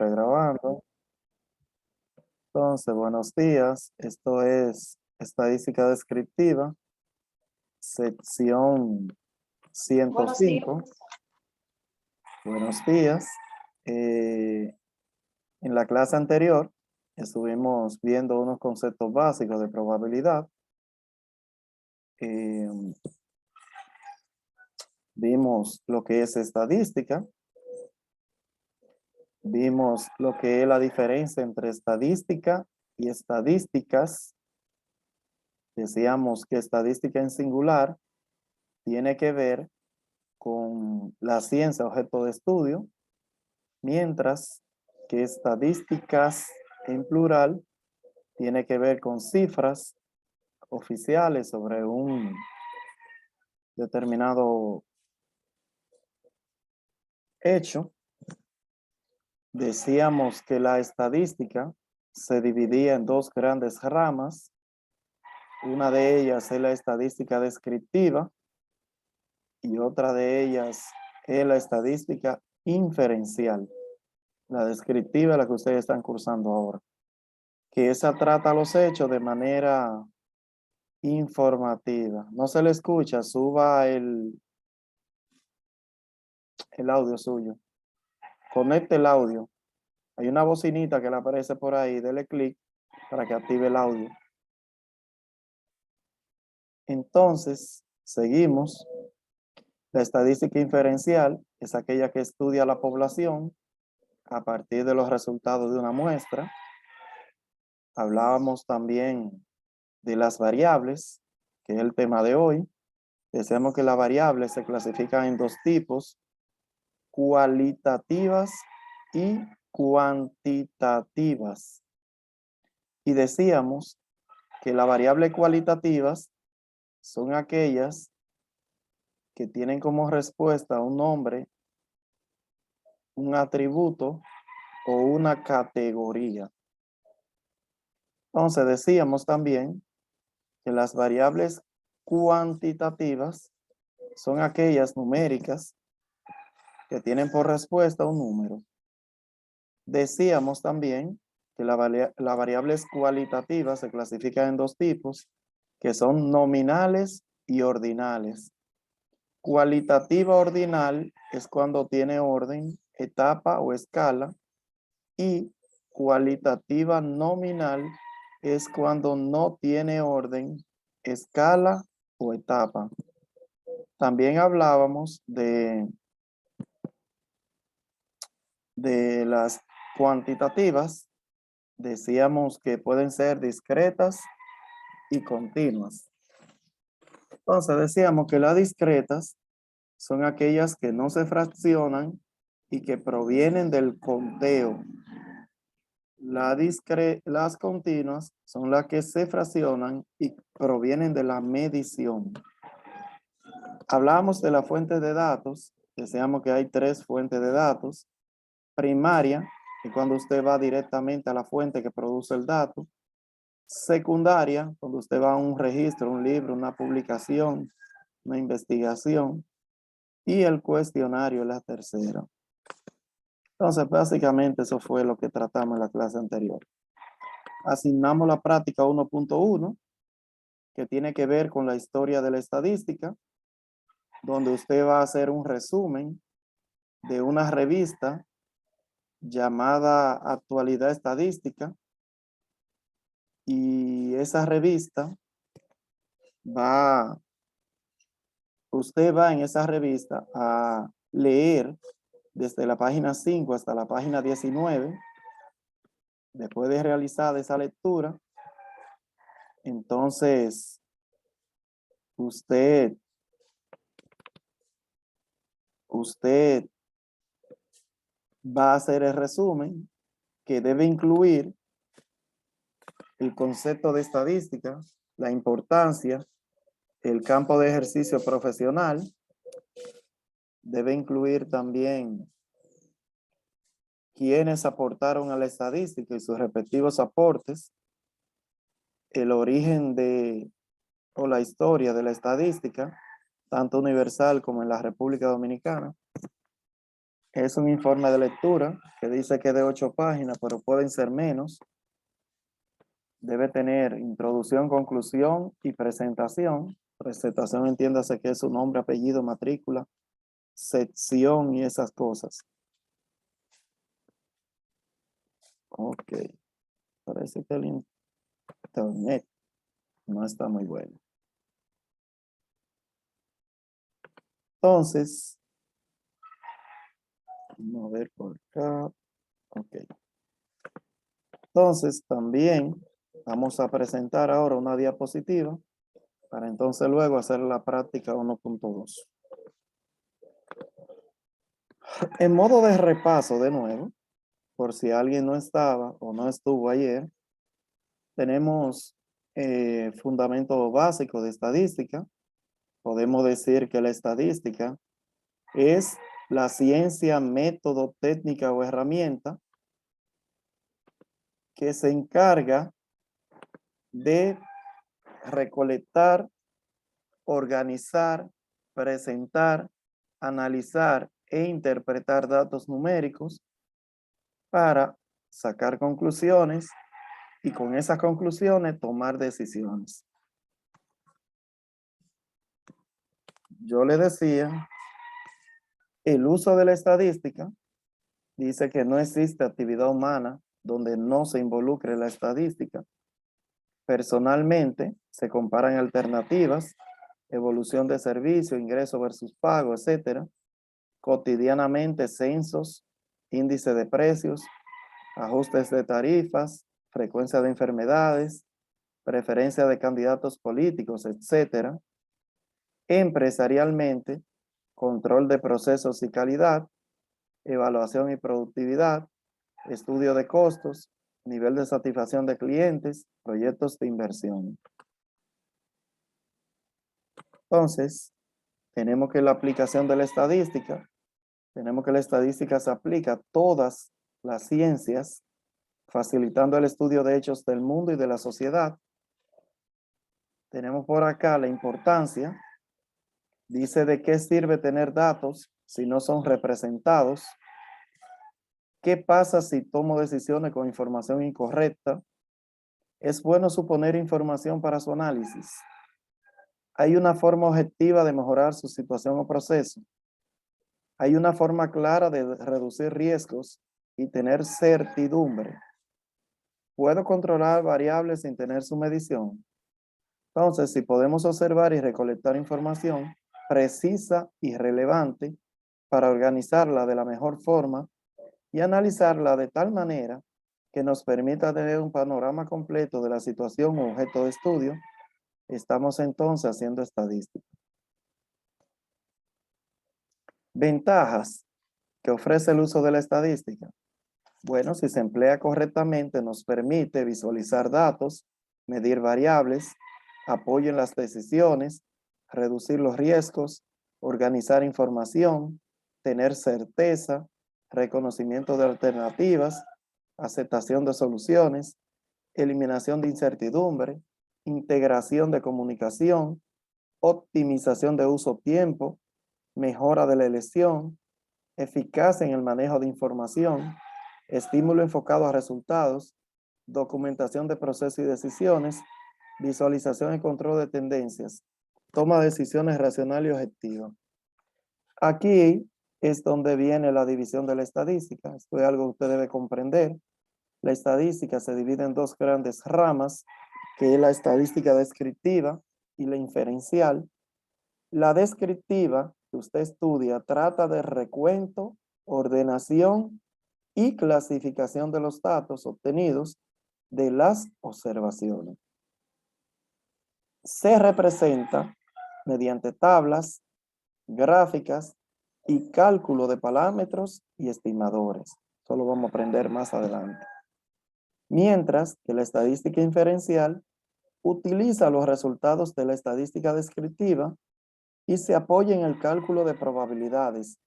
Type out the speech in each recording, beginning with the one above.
Pregrabando. Entonces, buenos días. Esto es Estadística Descriptiva, sección Buenos días. 105. Buenos días. En la clase anterior estuvimos viendo unos conceptos básicos de probabilidad. Vimos lo que es estadística. Vimos lo que es la diferencia entre estadística y estadísticas. Decíamos que estadística en singular tiene que ver con la ciencia objeto de estudio, mientras que estadísticas en plural tiene que ver con cifras oficiales sobre un determinado hecho. Decíamos que la estadística se dividía en dos grandes ramas. Una de ellas es la estadística descriptiva y otra de ellas es la estadística inferencial. La descriptiva es la que ustedes están cursando ahora, que esa trata los hechos de manera informativa. No se le escucha, suba el audio suyo. Conecte el audio. Hay una bocinita que le aparece por ahí, dele clic para que active el audio. Entonces, seguimos. La estadística inferencial es aquella que estudia la población a partir de los resultados de una muestra. Hablábamos también de las variables, que es el tema de hoy. Decíamos que las variables se clasifican en dos tipos, cualitativas y cuantitativas. Y decíamos que las variables cualitativas son aquellas que tienen como respuesta un nombre, un atributo o una categoría. Entonces decíamos también que las variables cuantitativas son aquellas numéricas que tienen por respuesta un número. Decíamos también que las variables cualitativas se clasifican en dos tipos, que son nominales y ordinales. Cualitativa ordinal es cuando tiene orden, etapa o escala, y cualitativa nominal es cuando no tiene orden, escala o etapa. También hablábamos de las cuantitativas. Decíamos que pueden ser discretas y continuas. Entonces decíamos que las discretas son aquellas que no se fraccionan y que provienen del conteo. Las continuas son las que se fraccionan y provienen de la medición. Hablamos de la fuente de datos. Decíamos que hay tres fuentes de datos. Primaria, que cuando usted va directamente a la fuente que produce el dato. Secundaria, cuando usted va a un registro, un libro, una publicación, una investigación. Y el cuestionario es la tercera. Entonces, básicamente eso fue lo que tratamos en la clase anterior. Asignamos la práctica 1.1, que tiene que ver con la historia de la estadística, donde usted va a hacer un resumen de una revista llamada Actualidad Estadística. Y esa revista usted va en esa revista a leer desde la página 5 hasta la página 19. Después de realizar esa lectura, entonces usted va a hacer el resumen que debe incluir el concepto de estadística, la importancia, el campo de ejercicio profesional. Debe incluir también quienes aportaron a la estadística y sus respectivos aportes, el origen o la historia de la estadística, tanto universal como en la República Dominicana. Es un informe de lectura que dice que es de 8 páginas, pero pueden ser menos. Debe tener introducción, conclusión y presentación. Presentación, entiéndase que es su nombre, apellido, matrícula, sección y esas cosas. Ok. Parece que el internet no está muy bueno. Entonces, vamos a ver por acá. Ok. Entonces, también vamos a presentar ahora una diapositiva para entonces luego hacer la práctica 1.2. En modo de repaso de nuevo, por si alguien no estaba o no estuvo ayer, tenemos fundamento básico de estadística. Podemos decir que la estadística es la ciencia, método, técnica o herramienta que se encarga de recolectar, organizar, presentar, analizar e interpretar datos numéricos para sacar conclusiones y con esas conclusiones tomar decisiones. Yo le decía, el uso de la estadística dice que no existe actividad humana donde no se involucre la estadística. Personalmente, se comparan alternativas, evolución de servicio, ingreso versus pago, etcétera. Cotidianamente, censos, índice de precios, ajustes de tarifas, frecuencia de enfermedades, preferencia de candidatos políticos, etcétera. Empresarialmente, control de procesos y calidad, evaluación y productividad, estudio de costos, nivel de satisfacción de clientes, proyectos de inversión. Entonces, tenemos que la aplicación de la estadística, tenemos que la estadística se aplica a todas las ciencias, facilitando el estudio de hechos del mundo y de la sociedad. Tenemos por acá la importancia, dice de qué sirve tener datos si no son representados. ¿Qué pasa si tomo decisiones con información incorrecta? ¿Es bueno suponer información para su análisis? ¿Hay una forma objetiva de mejorar su situación o proceso? ¿Hay una forma clara de reducir riesgos y tener certidumbre? ¿Puedo controlar variables sin tener su medición? Entonces, si podemos observar y recolectar información precisa y relevante para organizarla de la mejor forma y analizarla de tal manera que nos permita tener un panorama completo de la situación o objeto de estudio, estamos entonces haciendo estadística. Ventajas que ofrece el uso de la estadística. Bueno, si se emplea correctamente, nos permite visualizar datos, medir variables, apoyo en las decisiones, reducir los riesgos, organizar información, tener certeza, reconocimiento de alternativas, aceptación de soluciones, eliminación de incertidumbre, integración de comunicación, optimización de uso-tiempo, mejora de la elección, eficacia en el manejo de información, estímulo enfocado a resultados, documentación de procesos y decisiones, visualización y control de tendencias, toma de decisiones racional y objetiva. Aquí es donde viene la división de la estadística. Esto es algo que usted debe comprender. La estadística se divide en dos grandes ramas, que es la estadística descriptiva y la inferencial. La descriptiva que usted estudia trata de recuento, ordenación y clasificación de los datos obtenidos de las observaciones. Se representa mediante tablas, gráficas y cálculo de parámetros y estimadores. Eso lo vamos a aprender más adelante. Mientras que la estadística inferencial utiliza los resultados de la estadística descriptiva y se apoya en el cálculo de probabilidades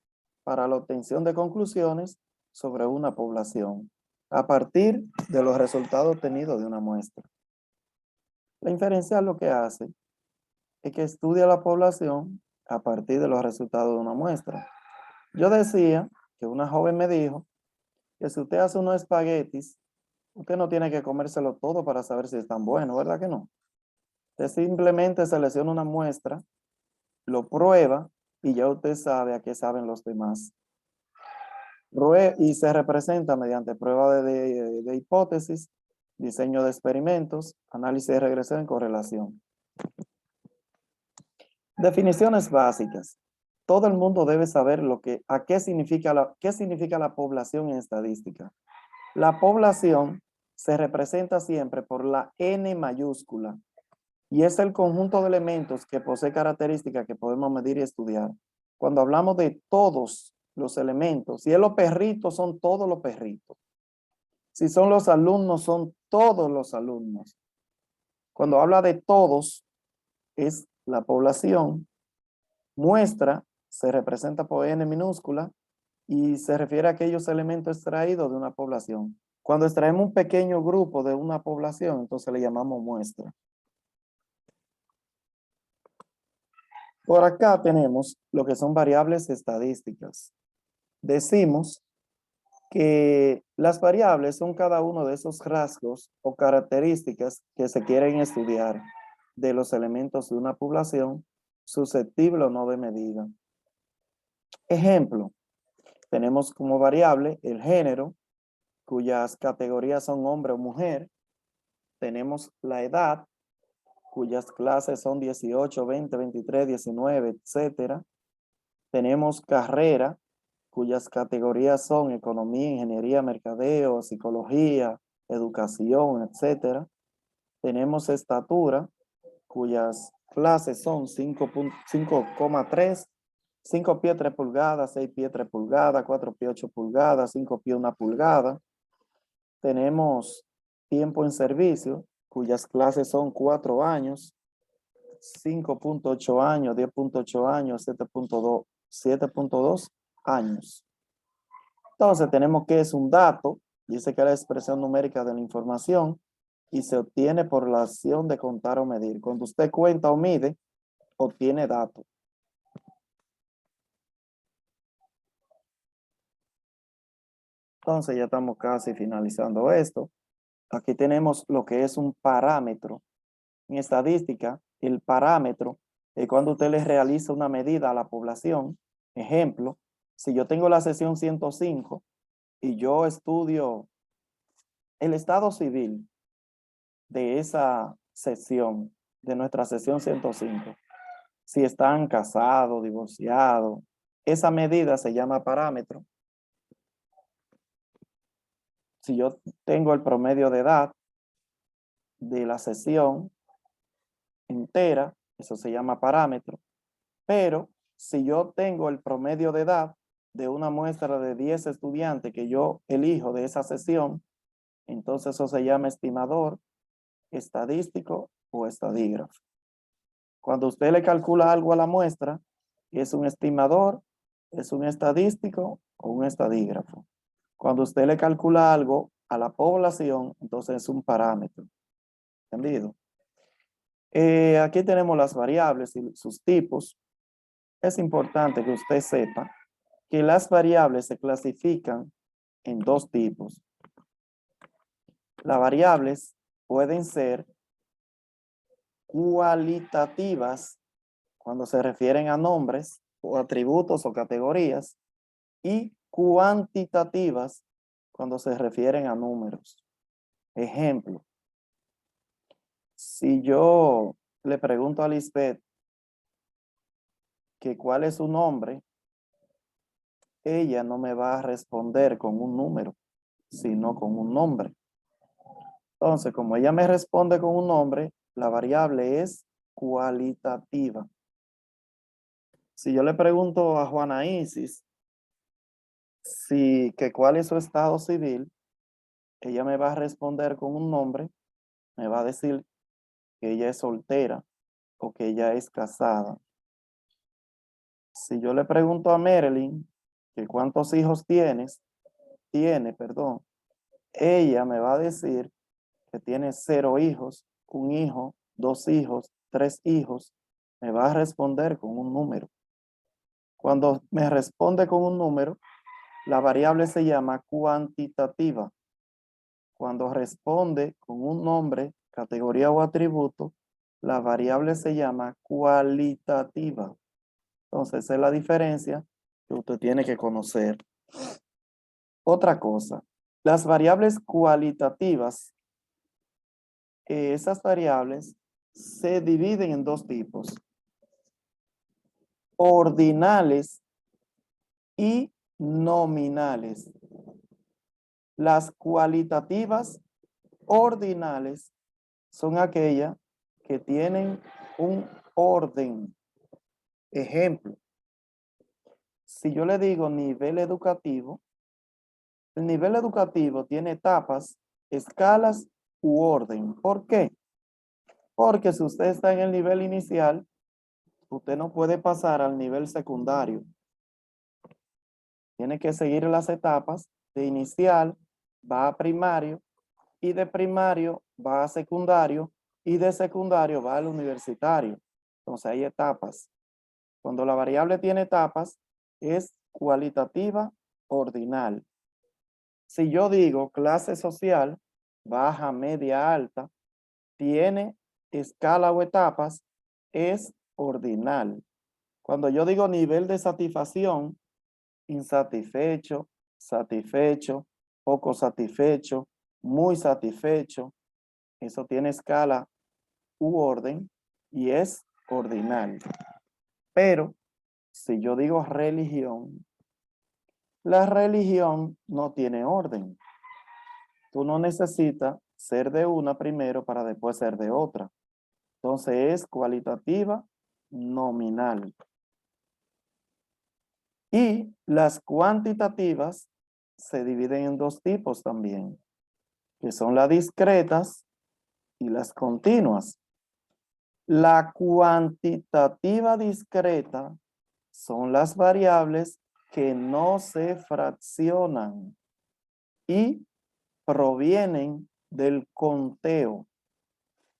para la obtención de conclusiones sobre una población a partir de los resultados obtenidos de una muestra. La inferencial lo que hace es que estudia la población a partir de los resultados de una muestra. Yo decía que una joven me dijo que si usted hace unos espaguetis, usted no tiene que comérselo todo para saber si están buenos, ¿verdad que no? Usted simplemente selecciona una muestra, lo prueba y ya usted sabe a qué saben los demás. Y se representa mediante prueba de hipótesis, diseño de experimentos, análisis de regresión y correlación. Definiciones básicas. Todo el mundo debe saber qué significa la población en estadística. La población se representa siempre por la N mayúscula y es el conjunto de elementos que posee características que podemos medir y estudiar. Cuando hablamos de todos los elementos, si es los perritos, son todos los perritos. Si son los alumnos, son todos los alumnos. Cuando habla de todos, es la población. Muestra se representa por N minúscula y se refiere a aquellos elementos extraídos de una población. Cuando extraemos un pequeño grupo de una población, entonces le llamamos muestra. Por acá tenemos lo que son variables estadísticas. Decimos que las variables son cada uno de esos rasgos o características que se quieren estudiar de los elementos de una población susceptible o no de medida. Ejemplo, tenemos como variable el género, cuyas categorías son hombre o mujer. Tenemos la edad, cuyas clases son 18, 20, 23, 19, etc. Tenemos carrera, cuyas categorías son economía, ingeniería, mercadeo, psicología, educación, etc. Tenemos estatura, cuyas clases son 5,3, 5 pies 3 pulgadas, 6 pies 3 pulgadas, 4 pies 8 pulgadas, 5 pies 1 pulgada. Tenemos tiempo en servicio, cuyas clases son 4 años, 5,8 años, 10,8 años, 7,2 años. Entonces tenemos que es un dato, dice que es la expresión numérica de la información y se obtiene por la acción de contar o medir. Cuando usted cuenta o mide, obtiene datos. Entonces ya estamos casi finalizando esto. Aquí tenemos lo que es un parámetro. En estadística, el parámetro es cuando usted le realiza una medida a la población. Ejemplo, si yo tengo la sesión 105 y yo estudio el estado civil de esa sesión, de nuestra sesión 105, si están casados, divorciados, esa medida se llama parámetro. Si yo tengo el promedio de edad de la sesión entera, eso se llama parámetro. Pero si yo tengo el promedio de edad de una muestra de 10 estudiantes que yo elijo de esa sesión, entonces eso se llama estimador, estadístico o estadígrafo. Cuando usted le calcula algo a la muestra, es un estimador, es un estadístico o un estadígrafo. Cuando usted le calcula algo a la población, entonces es un parámetro. ¿Entendido? Aquí tenemos las variables y sus tipos. Es importante que usted sepa que las variables se clasifican en dos tipos. Las variables pueden ser cualitativas cuando se refieren a nombres o atributos o categorías y cuantitativas cuando se refieren a números. Ejemplo, si yo le pregunto a Lisbeth que cuál es su nombre, ella no me va a responder con un número, sino con un nombre. Entonces, como ella me responde con un nombre, la variable es cualitativa. Si yo le pregunto a Juana Isis que cuál es su estado civil, ella me va a responder con un nombre, me va a decir que ella es soltera o que ella es casada. Si yo le pregunto a Marilyn que cuántos hijos tiene, ella me va a decir que tiene 0 hijos, 1 hijo, 2 hijos, 3 hijos, me va a responder con un número. Cuando me responde con un número, la variable se llama cuantitativa. Cuando responde con un nombre, categoría o atributo, la variable se llama cualitativa. Entonces, esa es la diferencia que usted tiene que conocer. Otra cosa, las variables cualitativas, esas variables se dividen en dos tipos: ordinales y nominales. Las cualitativas ordinales son aquellas que tienen un orden. Ejemplo, si yo le digo nivel educativo, el nivel educativo tiene etapas, escalas u orden. ¿Por qué? Porque si usted está en el nivel inicial, usted no puede pasar al nivel secundario. Tiene que seguir las etapas. De inicial va a primario, y de primario va a secundario, y de secundario va al universitario. Entonces hay etapas. Cuando la variable tiene etapas, es cualitativa ordinal. Si yo digo clase social, baja, media, alta, tiene escala o etapas, es ordinal. Cuando yo digo nivel de satisfacción, insatisfecho, satisfecho, poco satisfecho, muy satisfecho, eso tiene escala u orden y es ordinal. Pero si yo digo religión, la religión no tiene orden. Tú no necesitas ser de una primero para después ser de otra. Entonces es cualitativa nominal. Y las cuantitativas se dividen en dos tipos también, que son las discretas y las continuas. La cuantitativa discreta son las variables que no se fraccionan y provienen del conteo.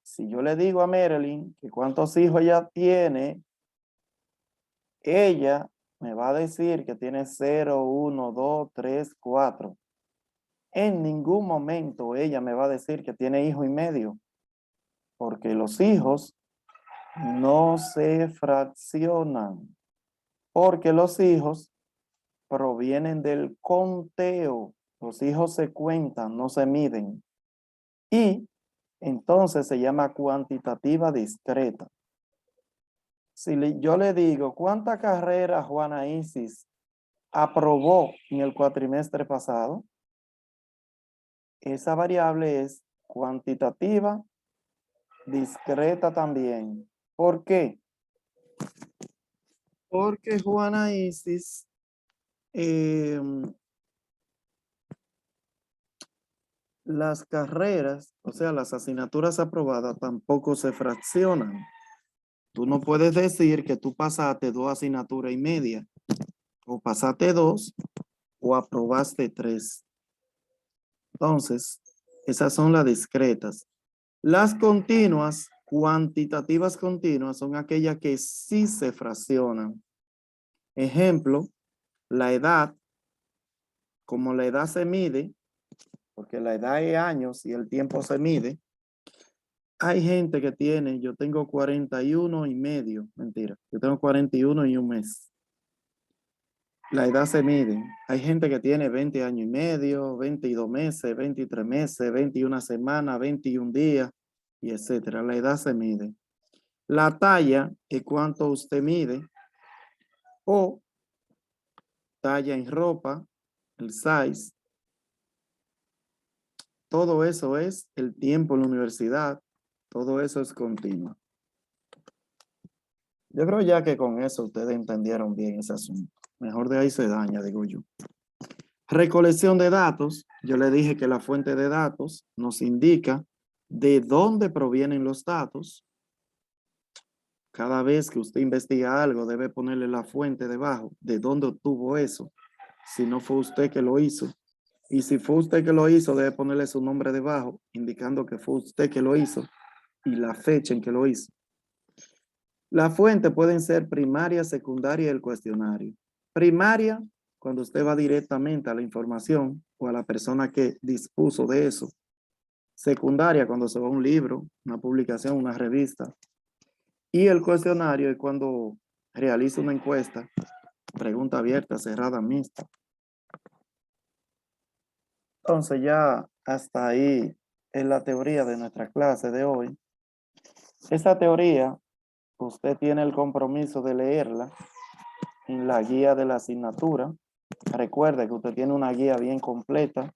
Si yo le digo a Marilyn que cuántos hijos ella tiene, ella me va a decir que tiene 0, 1, 2, 3, 4. En ningún momento ella me va a decir que tiene hijo y medio, porque los hijos no se fraccionan, porque los hijos provienen del conteo. Los hijos se cuentan, no se miden. Y entonces se llama cuantitativa discreta. Si yo le digo, ¿cuántas carreras Juana Isis aprobó en el cuatrimestre pasado? Esa variable es cuantitativa discreta también. ¿Por qué? Porque Juana Isis las carreras, o sea, las asignaturas aprobadas tampoco se fraccionan. Tú no puedes decir que tú pasaste 2 asignaturas y media, o pasaste 2, o aprobaste 3. Entonces, esas son las discretas. Las continuas, cuantitativas continuas, son aquellas que sí se fraccionan. Ejemplo, la edad, como la edad se mide, porque la edad es años y el tiempo se mide. Hay gente que tiene, yo tengo 41 y medio, mentira, yo tengo 41 y un mes. La edad se mide. Hay gente que tiene 20 años y medio, 22 meses, 23 meses, 21 semanas, 21 días, y etcétera. La edad se mide. La talla es cuánto usted mide, o talla en ropa, el size. Todo eso es el tiempo en la universidad. Todo eso es continuo. Yo creo ya que con eso ustedes entendieron bien ese asunto. Mejor de ahí se daña, digo yo. Recolección de datos. Yo le dije que la fuente de datos nos indica de dónde provienen los datos. Cada vez que usted investiga algo, debe ponerle la fuente debajo, de dónde obtuvo eso, si no fue usted que lo hizo. Y si fue usted que lo hizo, debe ponerle su nombre debajo, indicando que fue usted que lo hizo y la fecha en que lo hizo. La fuente pueden ser primaria, secundaria y el cuestionario. Primaria, cuando usted va directamente a la información o a la persona que dispuso de eso. Secundaria, cuando se va a un libro, una publicación, una revista. Y el cuestionario es cuando realiza una encuesta, pregunta abierta, cerrada, mixta. Entonces ya hasta ahí es la teoría de nuestra clase de hoy. Esta teoría, usted tiene el compromiso de leerla en la guía de la asignatura. Recuerde que usted tiene una guía bien completa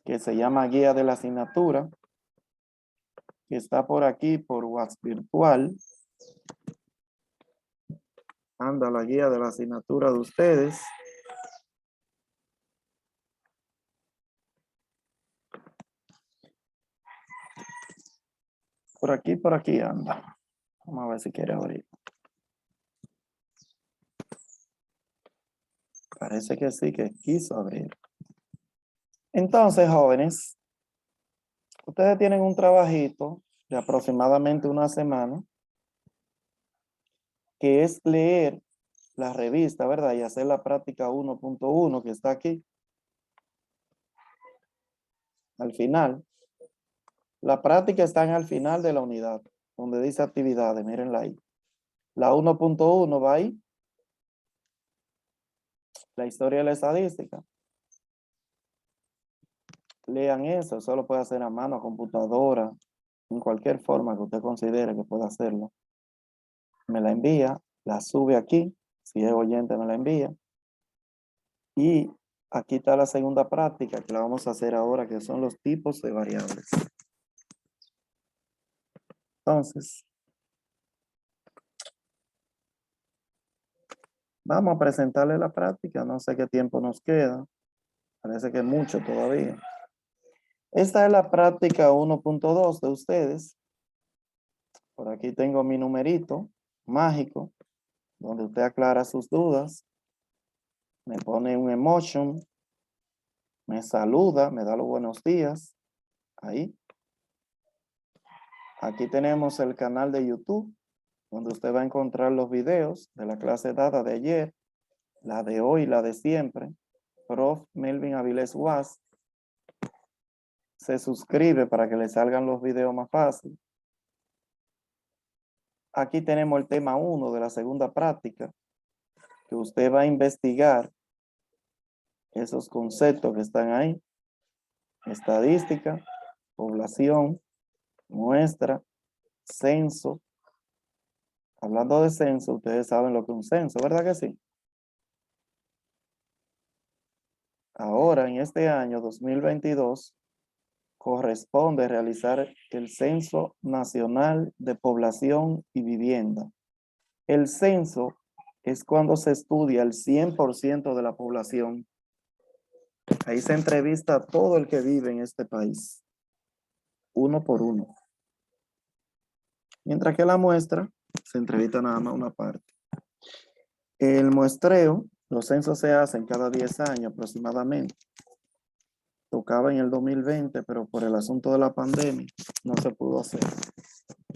que se llama guía de la asignatura, que está por aquí por WhatsApp virtual. Anda la guía de la asignatura de ustedes. Por aquí anda. Vamos a ver si quiere abrir. Parece que sí, que quiso abrir. Entonces, jóvenes, ustedes tienen un trabajito de aproximadamente una semana, que es leer la revista, ¿verdad? Y hacer la práctica 1.1 que está aquí. Al final. La práctica está al final de la unidad, donde dice actividades, mírenla ahí. La 1.1 va ahí. La historia de la estadística. Lean eso lo puede hacer a mano, a computadora, en cualquier forma que usted considere que pueda hacerlo. Me la envía, la sube aquí, si es oyente me la envía. Y aquí está la segunda práctica que la vamos a hacer ahora, que son los tipos de variables. Entonces, vamos a presentarle la práctica, no sé qué tiempo nos queda, parece que mucho todavía. Esta es la práctica 1.2 de ustedes. Por aquí tengo mi numerito mágico, donde usted aclara sus dudas. Me pone un emotion, me saluda, me da los buenos días. Ahí. Aquí tenemos el canal de YouTube, donde usted va a encontrar los videos de la clase dada de ayer, la de hoy, la de siempre. Prof. Melvin Avilés Was. Se suscribe para que le salgan los videos más fácil. Aquí tenemos el tema 1 de la segunda práctica, que usted va a investigar esos conceptos que están ahí. Estadística, población, muestra, censo. Hablando de censo, ustedes saben lo que es un censo, ¿verdad que sí? Ahora, en este año 2022, corresponde realizar el Censo Nacional de Población y Vivienda. El censo es cuando se estudia el 100% de la población. Ahí se entrevista a todo el que vive en este país, uno por uno. Mientras que la muestra se entrevista nada más una parte. El muestreo, los censos se hacen cada 10 años aproximadamente. Tocaba en el 2020, pero por el asunto de la pandemia no se pudo hacer.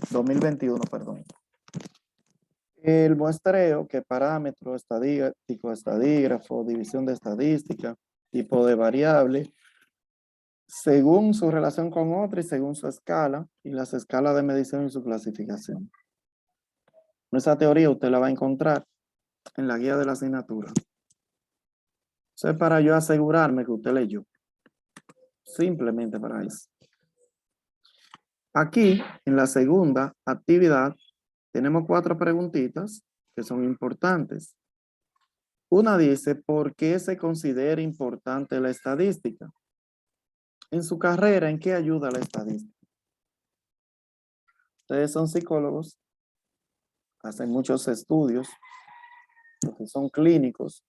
2021, perdón. El muestreo, que parámetro estadístico, estadígrafo, división de estadística, tipo de variable, según su relación con otra y según su escala, y las escalas de medición y su clasificación. Esa teoría usted la va a encontrar en la guía de la asignatura. Eso es para yo asegurarme que usted leyó. Simplemente para eso. Aquí, en la segunda actividad, tenemos 4 preguntitas que son importantes. Una dice, ¿por qué se considera importante la estadística? En su carrera, ¿en qué ayuda la estadística? Ustedes son psicólogos, hacen muchos estudios, los que son clínicos,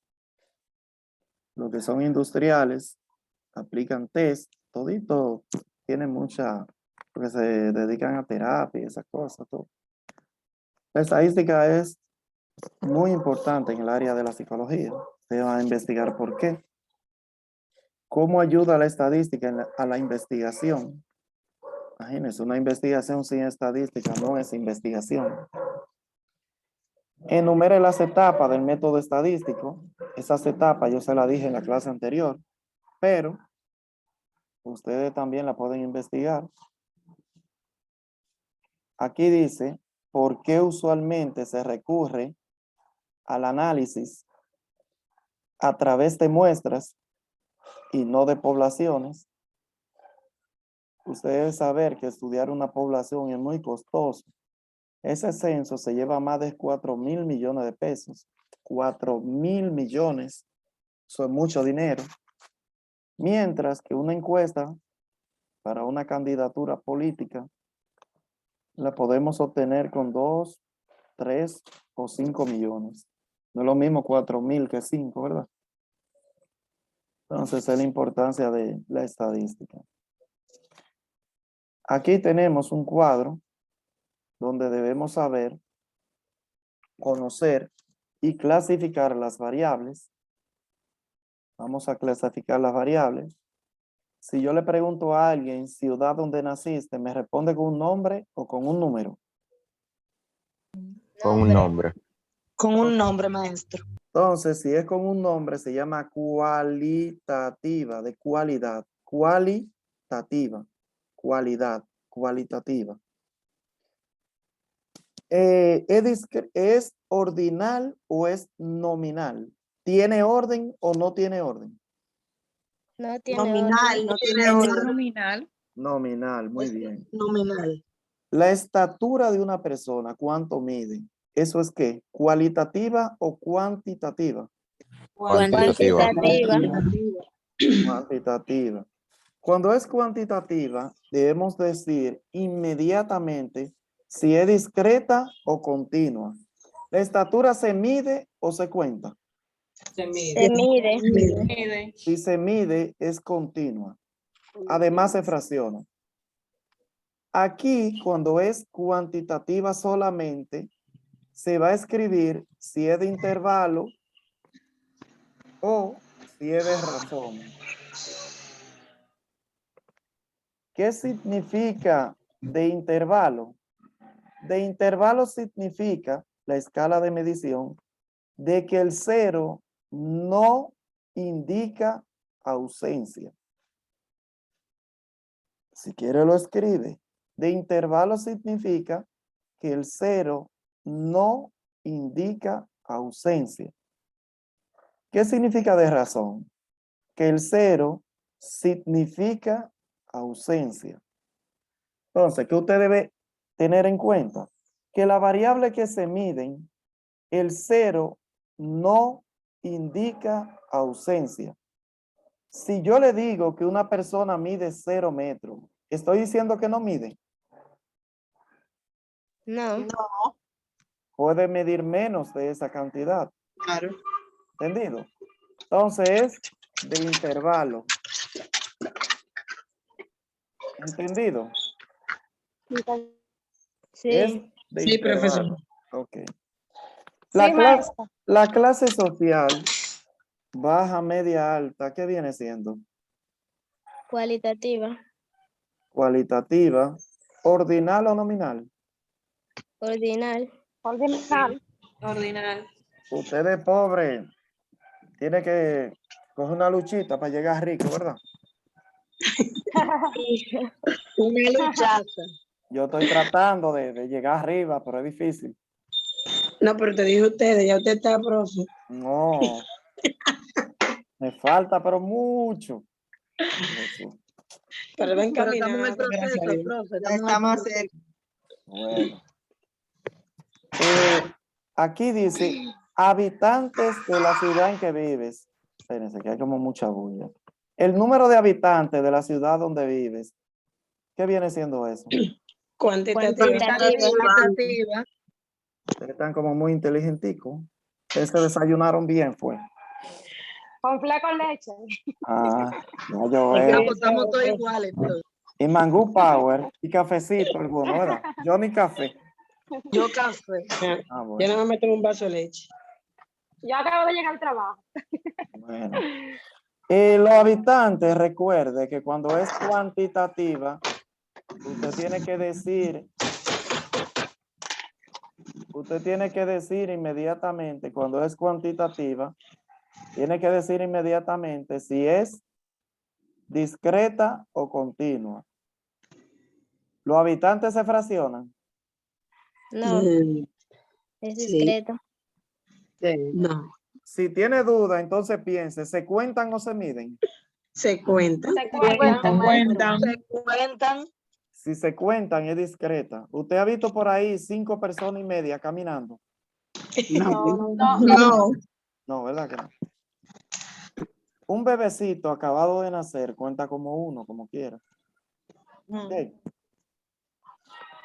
los que son industriales, aplican test, todito tienen mucha, porque se dedican a terapia y esas cosas, todo. La estadística es muy importante en el área de la psicología. Usted va a investigar por qué. ¿Cómo ayuda la estadística a la investigación? Imagínense, una investigación sin estadística no es investigación. Enumere las etapas del método estadístico. Esas etapas yo se las dije en la clase anterior, pero ustedes también la pueden investigar. Aquí dice, ¿por qué usualmente se recurre al análisis a través de muestras y no de poblaciones? Ustedes deben saber que estudiar una población es muy costoso. Ese censo se lleva más de 4.000 millones de pesos. 4.000 millones, eso es mucho dinero. Mientras que una encuesta para una candidatura política la podemos obtener con 2, 3 o 5 millones. No es lo mismo 4.000 que 5, ¿verdad? Entonces, es la importancia de la estadística. Aquí tenemos un cuadro donde debemos saber, conocer y clasificar las variables. Vamos a clasificar las variables. Si yo le pregunto a alguien, ciudad donde naciste, ¿me responde con un nombre o con un número? Con un nombre. Con un nombre, maestro. Entonces, si es con un nombre, se llama cualitativa, de cualidad. Cualitativa, cualidad, cualitativa. ¿Es ordinal o es nominal? ¿Tiene orden o no tiene orden? No tiene Nominal, orden. no tiene orden. Nominal. Nominal, muy Es bien. nominal. La estatura de una persona, ¿cuánto mide? ¿Eso es qué? ¿Cualitativa o cuantitativa? Cuantitativa. Cuantitativa. Cuando es cuantitativa, debemos decir inmediatamente si es discreta o continua. ¿La estatura se mide o se cuenta? Se mide. Mide. Si se mide, es continua. Además, se fracciona. Aquí, cuando es cuantitativa solamente, se va a escribir si es de intervalo o si es de razón. ¿Qué significa de intervalo? De intervalo significa la escala de medición de que el 0 no indica ausencia. Si quiere lo escribe. De intervalo significa que el 0 no indica ausencia. ¿Qué significa de razón? Que el 0 significa ausencia. Entonces, ¿qué usted debe tener en cuenta? Que la variable que se miden, el 0 no indica ausencia. Si yo le digo que una persona mide 0 metros, ¿estoy diciendo que no mide? No. Puede medir menos de esa cantidad. Claro. ¿Entendido? Entonces, de intervalo. ¿Entendido? Sí. Es de Sí, intervalo. profesor. Ok. Sí, La clase social, baja, media, alta, ¿qué viene siendo? Cualitativa. Cualitativa, ordinal o nominal. Ordinal. Ordinal. Usted es pobre, tiene que coger una luchita para llegar rico, ¿verdad? Una luchaza. Yo estoy tratando de llegar arriba, pero es difícil. No, pero te dije ustedes, ya usted está, profe. No. Me falta, pero mucho. Eso. Pero va Pero estamos en encaminado, el proceso, gracias a Dios. profe. Ya estamos cerca. Bueno. Aquí dice, habitantes de la ciudad en que vives. Espérense, que hay como mucha bulla. El número de habitantes de la ciudad donde vives. ¿Qué viene siendo eso? Cuantitativa. Cuantitativa. Ustedes están como muy inteligenticos. Ustedes se desayunaron bien, fue. Con fleco leche. Ah, ya yo Porque veo. estamos todos iguales. Entonces. Y Mangú Power y cafecito alguno, ¿verdad? Yo ni café. Yo café. Ah, Yo bueno. no me meto en un vaso de leche. Yo acabo de llegar al trabajo. Bueno. Los habitantes, recuerde que cuando es cuantitativa, usted tiene que decir usted tiene que decir inmediatamente, cuando es cuantitativa, tiene que decir inmediatamente si es discreta o continua. ¿Los habitantes se fraccionan? No, Mm, es sí. discreto. No, Si tiene duda, entonces piense, ¿se cuentan o se miden? se cuenta. Se cuentan. Se cuentan. Si se cuentan, es discreta. ¿Usted ha visto por ahí 5 personas y media caminando? No, No. No, ¿verdad que no? Un bebecito acabado de nacer cuenta como uno, como quiera. Ok.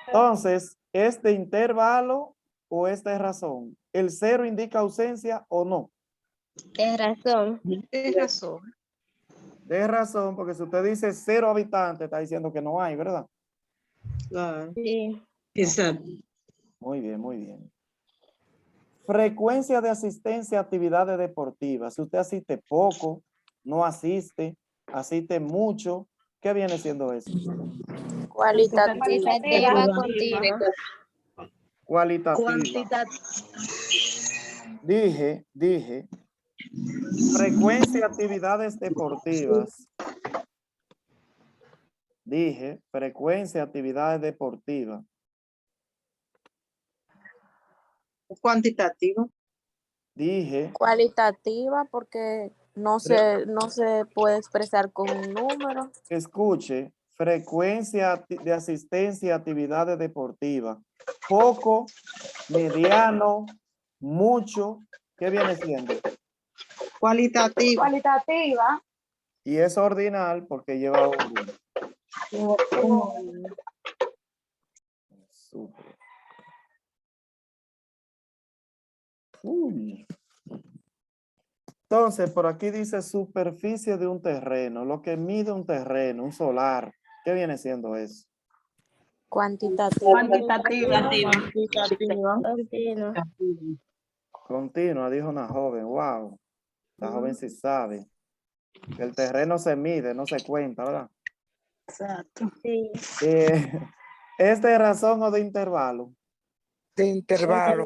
Entonces, ¿es de intervalo o es de razón? ¿El 0 indica ausencia o no? Es razón. Tienes razón. De razón, porque si usted dice 0 habitantes, está diciendo que no hay, ¿verdad? Claro. Sí. Exacto. Muy bien, muy bien. Frecuencia de asistencia a actividades deportivas. Si usted asiste poco, no asiste, asiste mucho, ¿qué viene siendo eso? Cualitativa continua. Cualitativa. Cuantitativa. Dije, frecuencia de actividades deportivas. Dije, frecuencia de actividades deportivas. Cuantitativo. Dije, Cualitativa porque no se puede expresar con un número. escuche, frecuencia de asistencia a actividades deportivas. Poco, mediano, mucho, ¿qué viene siendo? Cualitativo. Cualitativa. Y es ordinal porque lleva orden. Súper. Uy. Entonces, por aquí dice superficie de un terreno, lo que mide un terreno, un solar. ¿Qué viene siendo eso? Cuantitativa. Cuantitativa. Continua. Continua, dijo una joven. Wow. La joven sí sabe. Que el terreno se mide, no se cuenta, ¿verdad? Exacto. Sí. ¿Es de razón o de intervalo? De intervalo.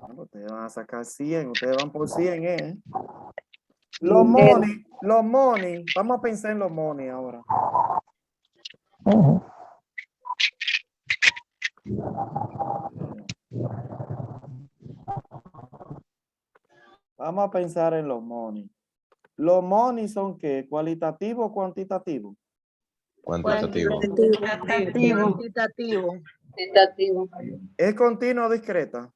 Bueno, ustedes van a sacar 100, ustedes van por 100, ¿eh? Los money, vamos a pensar en los money ahora. Vamos a pensar en los money. ¿Los money son qué? ¿Cualitativo o cuantitativo? Cuantitativo. Cuantitativo. ¿Es continuo o discreta?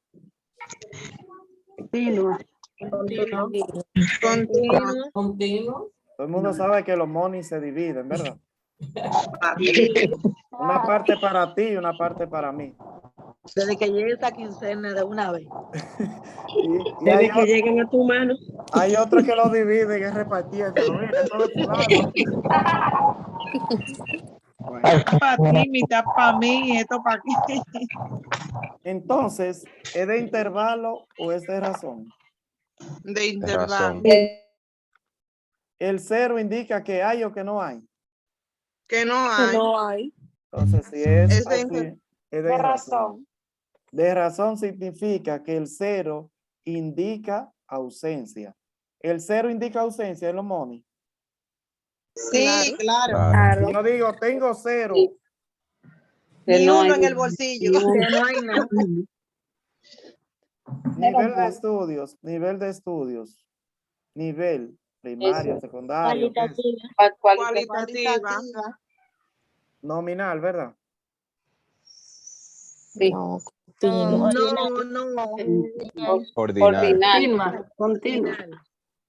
Continuo. Todo el mundo sabe que los money se dividen, ¿verdad? Una parte para ti y una parte para mí. Desde que llegue esta quincena de una vez. Y hay, Desde que lleguen a tu mano. hay otros que lo dividen, es repartiéndolo. Mira, esto de fulano. Bueno, Para ti, mitad para mí, esto para qué. entonces, ¿es de intervalo o es de razón? De intervalo. El 0 indica que hay o que no hay. Que no hay. Entonces, si es Es de así, inter- es De razón. De razón significa que el 0 indica ausencia. El 0 indica ausencia en los money. Sí, claro. Claro. Yo digo, tengo 0. Ni uno en el bolsillo. Que no hay nada. Nivel de estudios. Nivel primario, secundario, ¿qué es? Cualitativa. Nominal, ¿verdad? No, continua. No. Ordinal. Continua.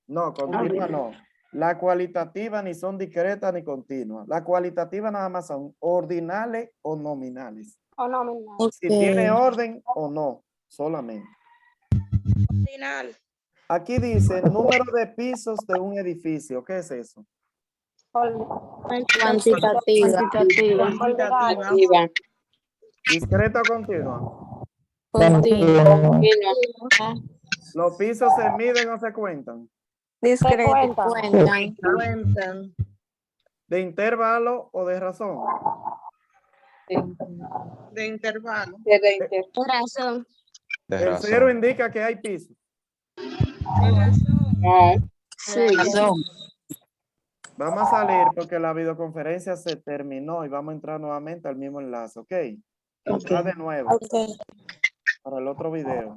No, continua no. La cualitativa ni son discretas ni continuas. La cualitativa nada más son ordinales o nominales. O nominal. Si tiene orden o no, solamente. Final. Aquí dice número de pisos de un edificio. ¿Qué es eso? Cuantitativa. Cuantitativa. ¿Discreta o continua? Continua. ¿Los pisos se miden o se cuentan? Se cuenta. Cuentan. Cuentan. ¿De intervalo o de razón? De intervalo. Corazón. De El razón. cero indica que hay piso. Sí. Vamos a salir porque la videoconferencia se terminó y vamos a entrar nuevamente al mismo enlace, ¿ok? Entrar de nuevo Ok. para el otro video.